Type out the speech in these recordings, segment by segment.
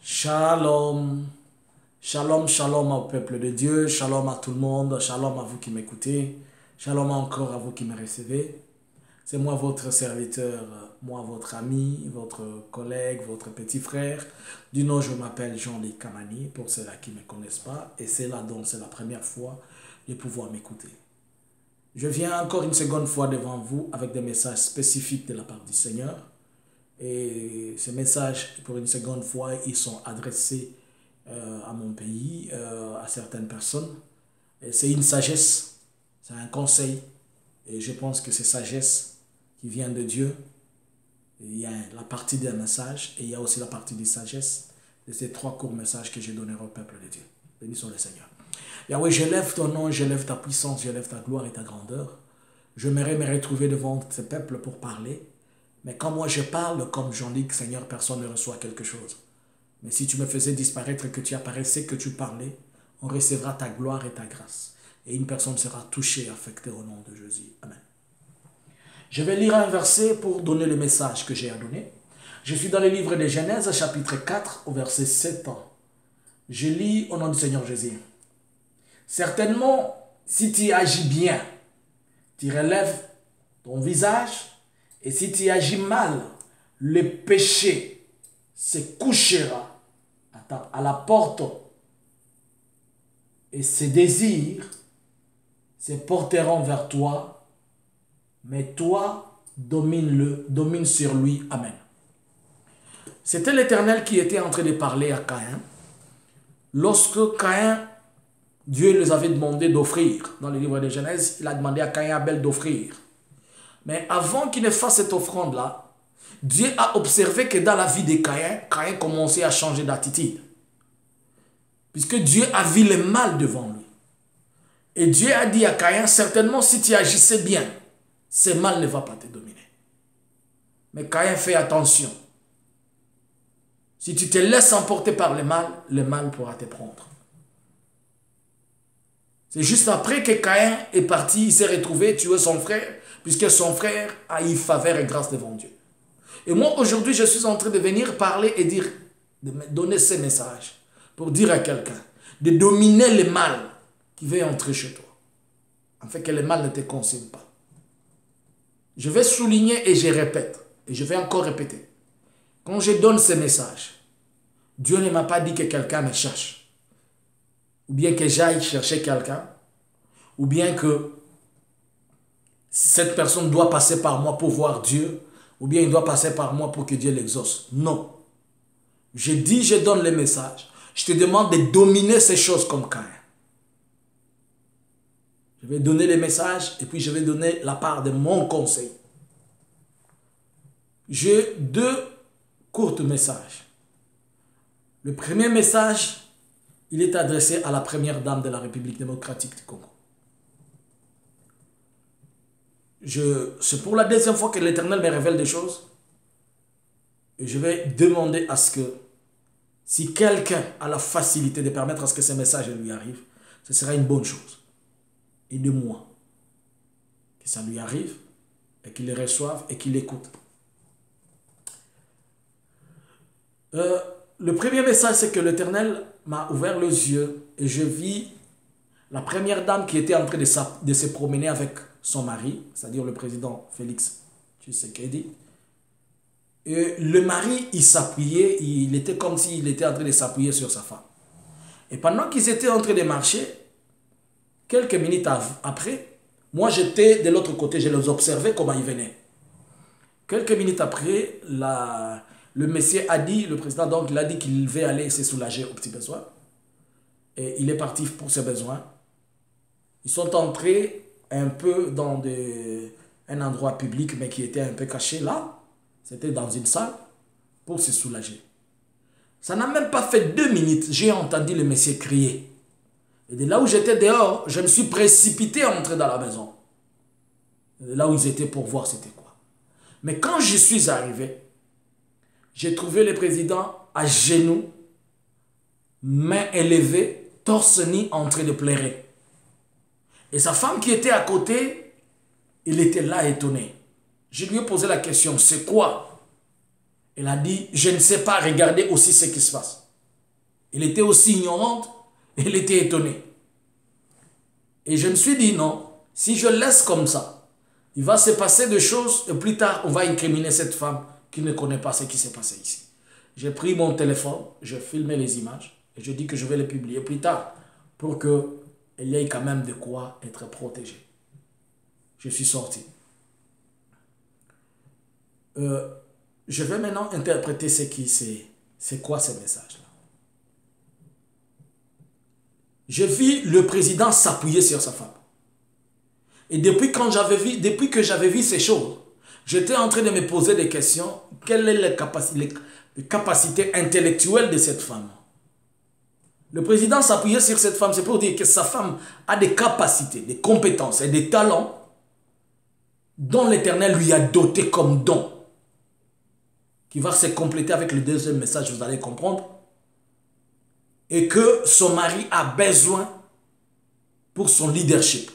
Shalom, shalom, shalom au peuple de Dieu, shalom à tout le monde, shalom à vous qui m'écoutez, shalom encore à vous qui me recevez. C'est moi votre serviteur, moi votre ami, votre collègue, votre petit frère. Du nom, je m'appelle Jean-Luc Kamani, pour ceux-là qui ne me connaissent pas, et c'est là donc c'est la première fois de pouvoir m'écouter. Je viens encore une seconde fois devant vous avec des messages spécifiques de la part du Seigneur. Et ces messages, pour une seconde fois, ils sont adressés à mon pays, à certaines personnes. C'est une sagesse, c'est un conseil. Et je pense que c'est sagesse qui vient de Dieu. Il y a la partie des messages et il y a aussi la partie des sagesse de ces trois courts messages que je donnerai au peuple de Dieu. Bénissons le Seigneur. Yahweh, je lève ton nom, je lève ta puissance, je lève ta gloire et ta grandeur. J'aimerais me retrouver devant ce peuple pour parler. Mais quand moi je parle comme Jean-Luc, Seigneur, personne ne reçoit quelque chose. Mais si tu me faisais disparaître, que tu apparaissais, que tu parlais, on recevra ta gloire et ta grâce. Et une personne sera touchée, affectée au nom de Jésus. Amen. Je vais lire un verset pour donner le message que j'ai à donner. Je suis dans le livre de Genèse, chapitre 4, au verset 7. Je lis au nom du Seigneur Jésus. Certainement, si tu agis bien, tu relèves ton visage. Et si tu agis mal, le péché se couchera à la porte et ses désirs se porteront vers toi, mais toi, domine sur lui. Amen. C'était l'Éternel qui était en train de parler à Caïn. Lorsque Caïn, Dieu les avait demandé d'offrir. Dans le livre de Genèse, il a demandé à Caïn et Abel d'offrir. Mais avant qu'il ne fasse cette offrande-là, Dieu a observé que dans la vie de Caïn, Caïn commençait à changer d'attitude. Puisque Dieu a vu le mal devant lui. Et Dieu a dit à Caïn, certainement si tu agissais bien, ce mal ne va pas te dominer. Mais Caïn, fais attention. Si tu te laisses emporter par le mal pourra te prendre. C'est juste après que Caïn est parti, il s'est retrouvé, tuer son frère, puisque son frère a eu faveur et grâce devant Dieu. Et moi, aujourd'hui, je suis en train de venir parler et dire, de me donner ce message pour dire à quelqu'un de dominer le mal qui veut entrer chez toi, afin que le mal ne te consume pas. Je vais souligner et je répète, et je vais encore répéter. Quand je donne ce message, Dieu ne m'a pas dit que quelqu'un me cherche, ou bien que j'aille chercher quelqu'un, ou bien que cette personne doit passer par moi pour voir Dieu, ou bien il doit passer par moi pour que Dieu l'exauce. Non. Je dis, je donne le message. Je te demande de dominer ces choses comme Caïn. Je vais donner le message et puis je vais donner la part de mon conseil. J'ai deux courts messages. Le premier message, il est adressé à la première dame de la République démocratique du Congo. C'est pour la deuxième fois que l'Éternel me révèle des choses. Et je vais demander à ce que, si quelqu'un a la facilité de permettre à ce que ce message lui arrive, ce sera une bonne chose. Et de moi, que ça lui arrive, et qu'il le reçoive, et qu'il l'écoute. Le premier message, c'est que l'Éternel m'a ouvert les yeux, et je vis la première dame qui était en train de se promener avec son mari, c'est-à-dire le président Félix Tshisekedi. Et le mari, il s'appuyait, il était comme s'il était en train de s'appuyer sur sa femme. Et pendant qu'ils étaient en train de marcher, quelques minutes après, moi j'étais de l'autre côté, je les observais comment ils venaient. Quelques minutes après, le monsieur a dit, le président donc, il a dit qu'il devait aller se soulager aux petits besoins. Et il est parti pour ses besoins. Ils sont entrés un peu dans un endroit public, mais qui était un peu caché là. C'était dans une salle pour se soulager. Ça n'a même pas fait 2 minutes, j'ai entendu le monsieur crier. Et de là où j'étais dehors, je me suis précipité à entrer dans la maison. Et de là où ils étaient pour voir c'était quoi. Mais quand je suis arrivé, j'ai trouvé le président à genoux, mains élevées, torse nu, en train de pleurer. Et sa femme qui était à côté, il était là étonné. Je lui ai posé la question, c'est quoi? Elle a dit, je ne sais pas, regardez aussi ce qui se passe. Elle était aussi ignorante, elle était étonnée. Et je me suis dit, non, si je laisse comme ça, il va se passer des choses et plus tard, on va incriminer cette femme qui ne connaît pas ce qui s'est passé ici. J'ai pris mon téléphone, j'ai filmé les images et je dis que je vais les publier plus tard pour qu'il y ait quand même de quoi être protégé. Je suis sorti. Je vais maintenant interpréter c'est quoi ce message-là. Je vis le président s'appuyer sur sa femme. Et depuis que j'avais vu ces choses, j'étais en train de me poser des questions. Quelle est les capacités intellectuelles de cette femme? Le président s'appuyait sur cette femme, c'est pour dire que sa femme a des capacités, des compétences et des talents dont l'Éternel lui a doté comme don, qui va se compléter avec le deuxième message, vous allez comprendre, et que son mari a besoin pour son leadership.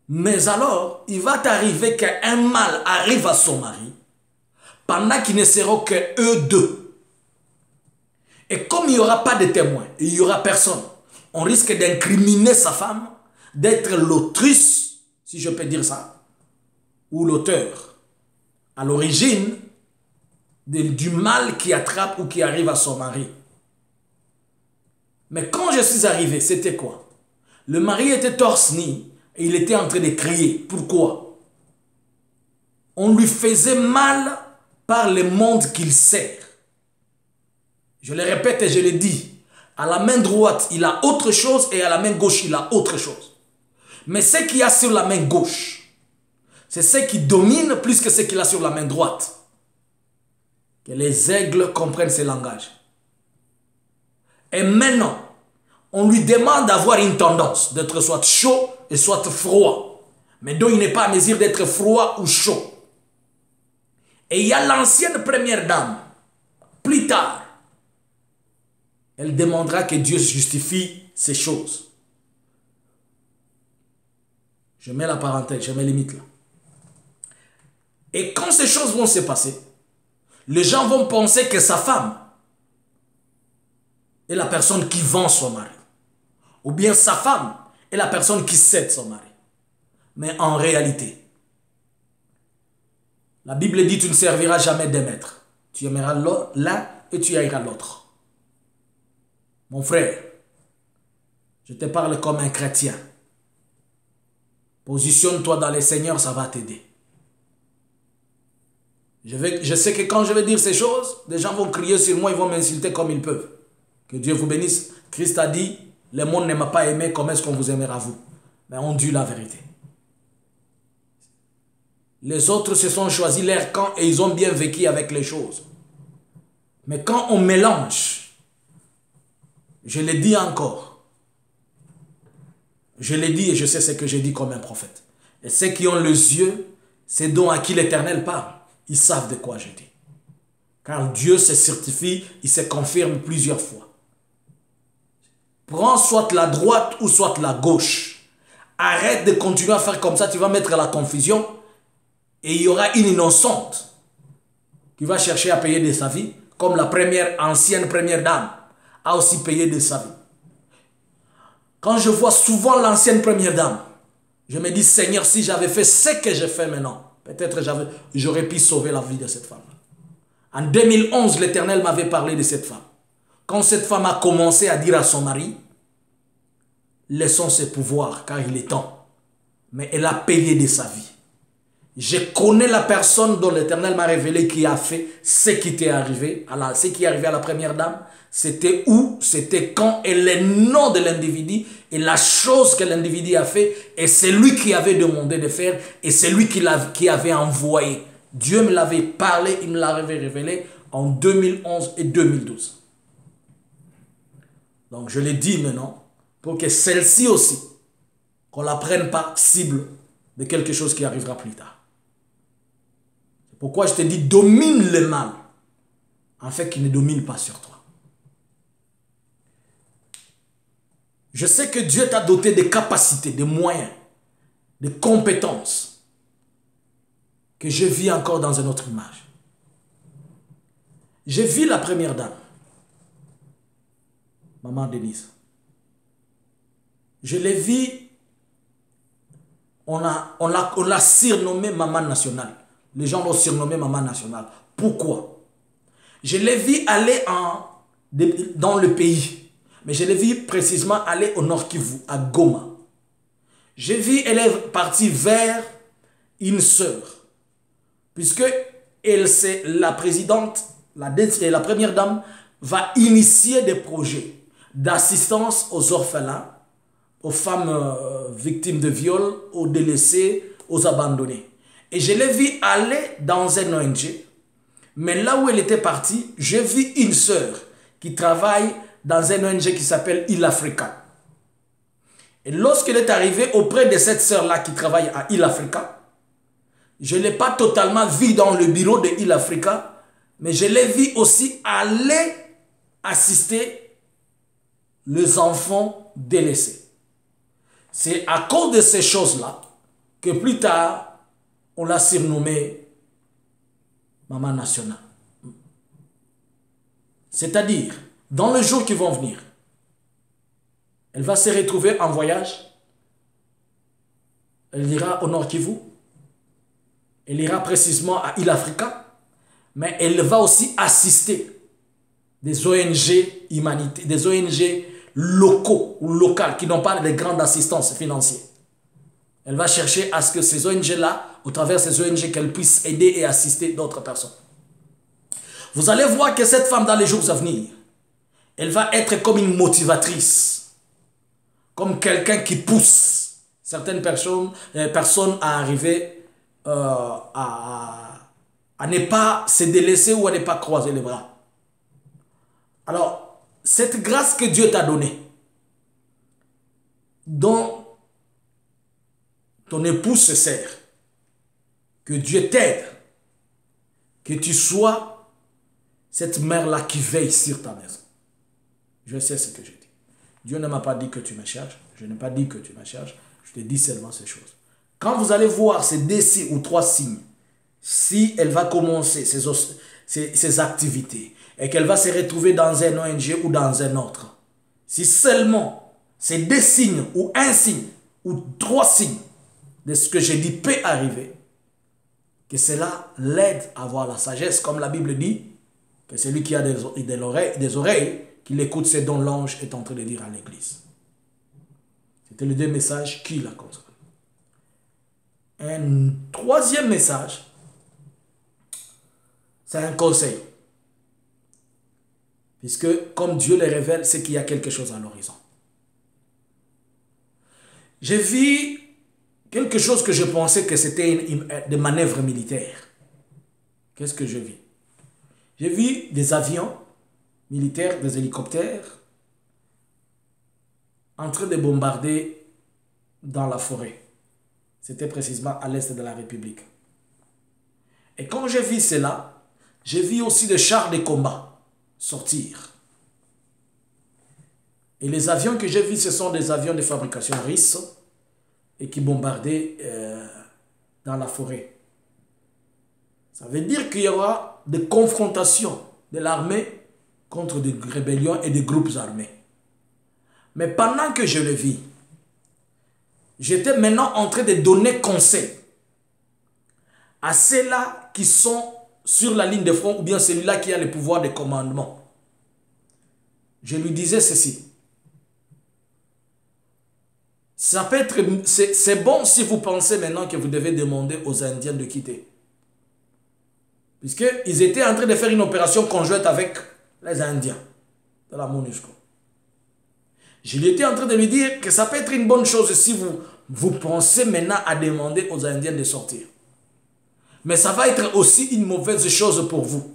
Mais alors, il va arriver qu'un mal arrive à son mari pendant qu'ils ne seront que eux deux. Et comme il n'y aura pas de témoins, il n'y aura personne, on risque d'incriminer sa femme, d'être l'autrice, si je peux dire ça, ou l'auteur, à l'origine du mal qui attrape ou qui arrive à son mari. Mais quand je suis arrivé, c'était quoi? Le mari était torse nu et il était en train de crier. Pourquoi? On lui faisait mal par le monde qu'il sert. Je le répète et je le dis. À la main droite, il a autre chose et à la main gauche, il a autre chose. Mais ce qu'il y a sur la main gauche, c'est ce qui domine plus que ce qu'il a sur la main droite. Que les aigles comprennent ce langage. Et maintenant, on lui demande d'avoir une tendance d'être soit chaud et soit froid. Mais donc il n'est pas à mesure d'être froid ou chaud. Et il y a l'ancienne première dame. Plus tard, elle demandera que Dieu justifie ces choses. Je mets la parenthèse, je mets limite là. Et quand ces choses vont se passer, les gens vont penser que sa femme est la personne qui vend son mari. Ou bien sa femme est la personne qui cède son mari. Mais en réalité, la Bible dit tu ne serviras jamais deux maîtres. Tu aimeras l'un et tu haïras l'autre. Mon frère, je te parle comme un chrétien. Positionne-toi dans le Seigneur, ça va t'aider. Je sais que quand je vais dire ces choses, des gens vont crier sur moi, ils vont m'insulter comme ils peuvent. Que Dieu vous bénisse. Christ a dit, le monde ne m'a pas aimé, comment est-ce qu'on vous aimera vous? Mais on dit la vérité. Les autres se sont choisis leur camp et ils ont bien vécu avec les choses. Mais quand on mélange, je le dis encore, je le dis et je sais ce que j'ai dit comme un prophète. Et ceux qui ont les yeux, c'est dont à qui l'Éternel parle. Ils savent de quoi je dis. Car Dieu se certifie, il se confirme plusieurs fois. Prends soit la droite ou soit la gauche. Arrête de continuer à faire comme ça, tu vas mettre la confusion. Et il y aura une innocente qui va chercher à payer de sa vie, comme la ancienne première dame a aussi payé de sa vie. Quand je vois souvent l'ancienne première dame, je me dis, Seigneur, si j'avais fait ce que je fais maintenant, peut-être j'aurais pu sauver la vie de cette femme. En 2011, l'Éternel m'avait parlé de cette femme. Quand cette femme a commencé à dire à son mari, laissons ses pouvoirs car il est temps. Mais elle a payé de sa vie. Je connais la personne dont l'Éternel m'a révélé qui a fait ce qui était arrivé. Ce qui est arrivé à la première dame, c'était où, c'était quand, et le nom de l'individu, et la chose que l'individu a fait, et c'est lui qui avait demandé de faire, et c'est lui qui avait envoyé. Dieu me l'avait parlé, il me l'avait révélé en 2011 et 2012. Donc je le dis maintenant, pour que celle-ci aussi, qu'on ne la prenne pas cible de quelque chose qui arrivera plus tard. C'est pourquoi je te dis, domine le mal, afin qu'il ne domine pas sur toi. Je sais que Dieu t'a doté de capacités, de moyens, de compétences, que je vis encore dans une autre image. J'ai vu la première dame, Maman Denise. Je l'ai vue, on l'a surnommée Maman Nationale. Les gens l'ont surnommée Maman Nationale. Pourquoi? Je l'ai vue aller dans le pays. Mais je l'ai vue précisément aller au Nord Kivu, à Goma. J'ai vu elle est partie vers une sœur. Puisque elle, c'est la présidente, la première dame, va initier des projets d'assistance aux orphelins, aux femmes victimes de viol, aux délaissés, aux abandonnés. Et je l'ai vu aller dans un ONG. Mais là où elle était partie, j'ai vu une sœur qui travaille dans un ONG qui s'appelle Il Africa. Et lorsqu'elle est arrivée auprès de cette sœur-là qui travaille à Il Africa, je ne l'ai pas totalement vue dans le bureau de Il Africa, mais je l'ai vue aussi aller assister les enfants délaissés. C'est à cause de ces choses-là que plus tard, on l'a surnommée Maman Nationale. C'est-à-dire, dans les jours qui vont venir, elle va se retrouver en voyage. Elle ira au Nord Kivu. Elle ira précisément à Il Africa. Mais elle va aussi assister des ONG humanité, des ONG locaux ou locales qui n'ont pas de grande assistance financière. Elle va chercher à ce que ces ONG-là, au travers de ces ONG, qu'elle puisse aider et assister d'autres personnes. Vous allez voir que cette femme, dans les jours à venir, elle va être comme une motivatrice, comme quelqu'un qui pousse certaines personnes à arriver à ne pas se délaisser ou à ne pas croiser les bras. Alors, cette grâce que Dieu t'a donnée, dont ton époux se sert, que Dieu t'aide, que tu sois cette mère-là qui veille sur ta maison. Je sais ce que je dis. Dieu ne m'a pas dit que tu me cherches. Je n'ai pas dit que tu me cherches. Je te dis seulement ces choses. Quand vous allez voir ces 2 signes ou 3 signes, si elle va commencer ses activités et qu'elle va se retrouver dans un ONG ou dans un autre, si seulement ces 2 signes ou 1 signe ou 3 signes de ce que j'ai dit peut arriver, que cela l'aide à avoir la sagesse, comme la Bible dit, que celui qui a des oreilles, qu'il écoute ce dont l'ange est en train de dire à l'église. C'était les 2 messages qu'il a concerné. Un 3e message, c'est un conseil. Puisque comme Dieu le révèle, c'est qu'il y a quelque chose à l'horizon. J'ai vu quelque chose que je pensais que c'était des manœuvres militaires. Qu'est-ce que je vis? J'ai vu des avions militaires, des hélicoptères, en train de bombarder dans la forêt. C'était précisément à l'est de la République. Et quand j'ai vu cela, j'ai vu aussi des chars de combat sortir. Et les avions que j'ai vus, ce sont des avions de fabrication russe et qui bombardaient dans la forêt. Ça veut dire qu'il y aura des confrontations de l'armée contre des rébellions et des groupes armés. Mais pendant que je le vis, j'étais maintenant en train de donner conseil à ceux-là qui sont sur la ligne de front ou bien celui-là qui a le pouvoir de commandement. Je lui disais ceci. Ça peut être, c'est bon si vous pensez maintenant que vous devez demander aux Indiens de quitter. Puisqu'ils étaient en train de faire une opération conjointe avec les Indiens de la MONUSCO. Je lui étais en train de lui dire que ça peut être une bonne chose si vous pensez maintenant à demander aux Indiens de sortir. Mais ça va être aussi une mauvaise chose pour vous.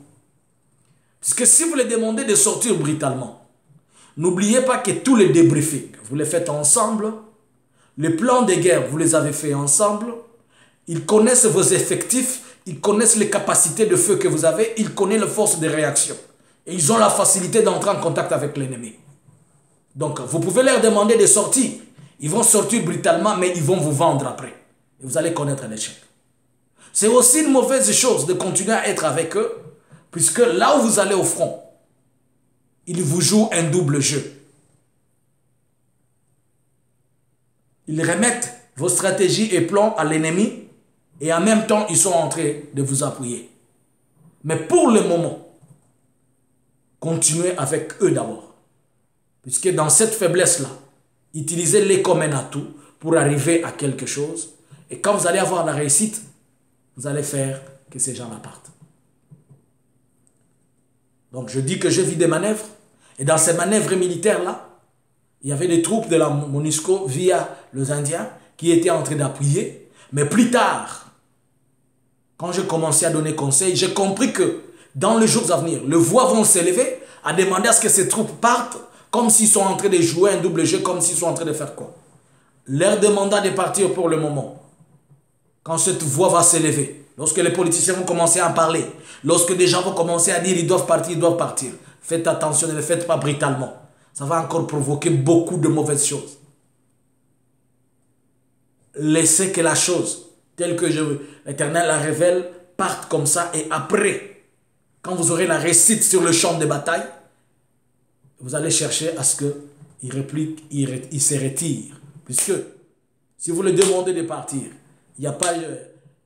Puisque si vous les demandez de sortir brutalement, n'oubliez pas que tous les débriefings, vous les faites ensemble. Les plans de guerre, vous les avez fait ensemble. Ils connaissent vos effectifs. Ils connaissent les capacités de feu que vous avez. Ils connaissent les forces de réaction. Et ils ont la facilité d'entrer en contact avec l'ennemi. Donc, vous pouvez leur demander de sortir. Ils vont sortir brutalement, mais ils vont vous vendre après. Et vous allez connaître l'échec. C'est aussi une mauvaise chose de continuer à être avec eux. Puisque là où vous allez au front, ils vous jouent un double jeu. Ils remettent vos stratégies et plans à l'ennemi et en même temps, ils sont en train de vous appuyer. Mais pour le moment, continuez avec eux d'abord. Puisque dans cette faiblesse-là, utilisez-les comme un atout pour arriver à quelque chose. Et quand vous allez avoir la réussite, vous allez faire que ces gens-là partent. Donc je dis que je vis des manœuvres. Et dans ces manœuvres militaires-là, il y avait des troupes de la MONUSCO via les Indiens qui étaient en train d'appuyer. Mais plus tard, quand j'ai commencé à donner conseil, j'ai compris que dans les jours à venir, le voix vont s'élever à demander à ce que ces troupes partent comme s'ils sont en train de jouer un double jeu, comme s'ils sont en train de faire quoi? Leur demandant de partir pour le moment. Quand cette voix va s'élever, lorsque les politiciens vont commencer à en parler, lorsque des gens vont commencer à dire ils doivent partir, faites attention, ne le faites pas brutalement. Ça va encore provoquer beaucoup de mauvaises choses. Laissez que la chose, telle que l'Éternel la révèle, parte comme ça et après, quand vous aurez la réussite sur le champ de bataille, vous allez chercher à ce qu'il réplique, il se retire. Puisque si vous le demandez de partir, il n'y a pas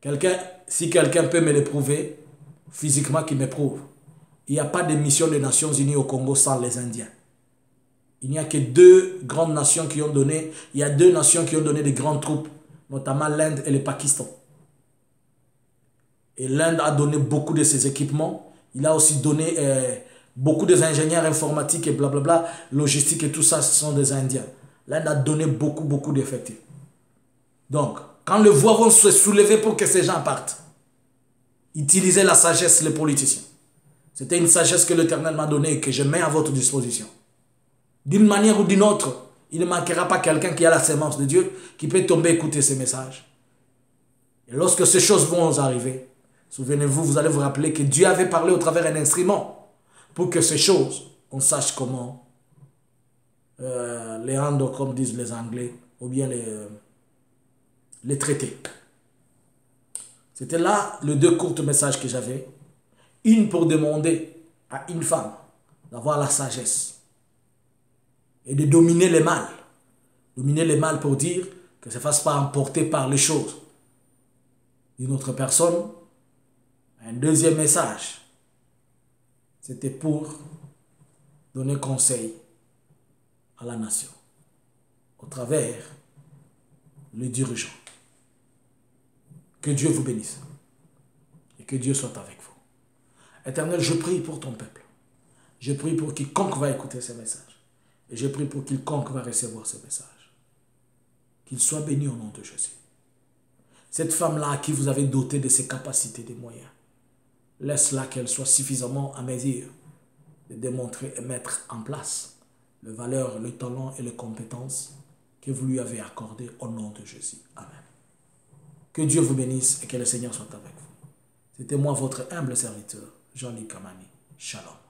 quelqu'un, si quelqu'un peut me le prouver, physiquement qu'il me prouve, il n'y a pas de mission des Nations Unies au Congo sans les Indiens. Il n'y a que deux grandes nations qui ont donné, il y a deux nations qui ont donné des grandes troupes, notamment l'Inde et le Pakistan. Et l'Inde a donné beaucoup de ses équipements, il a aussi donné beaucoup des ingénieurs informatiques et blablabla, logistique et tout ça, ce sont des Indiens. L'Inde a donné beaucoup d'effectifs. Donc, quand le voix vont se soulever pour que ces gens partent, utilisez la sagesse, les politiciens. C'était une sagesse que l'Éternel m'a donnée et que je mets à votre disposition. D'une manière ou d'une autre, il ne manquera pas quelqu'un qui a la sémence de Dieu, qui peut tomber écouter ces messages. Et lorsque ces choses vont arriver, souvenez-vous, vous allez vous rappeler que Dieu avait parlé au travers d'un instrument pour que ces choses, on sache comment les rendre, comme disent les Anglais, ou bien les traiter. C'était là les deux courts messages que j'avais. Une pour demander à une femme d'avoir la sagesse et de dominer le mal. Dominer le mal pour dire que ça ne se fasse pas emporter par les choses d'une autre personne. Un deuxième message, c'était pour donner conseil à la nation au travers les dirigeants. Que Dieu vous bénisse et que Dieu soit avec vous. Éternel, je prie pour ton peuple. Je prie pour quiconque va écouter ces messages. Et je prie pour quiconque va recevoir ces messages. Qu'il soit béni au nom de Jésus. Cette femme-là à qui vous avez doté de ses capacités, des moyens, laisse-la qu'elle soit suffisamment à mesure de démontrer et mettre en place les valeurs, le talent et les compétences que vous lui avez accordées au nom de Jésus. Amen. Que Dieu vous bénisse et que le Seigneur soit avec vous. C'était moi, votre humble serviteur, Jean-Luc Kamani. Shalom.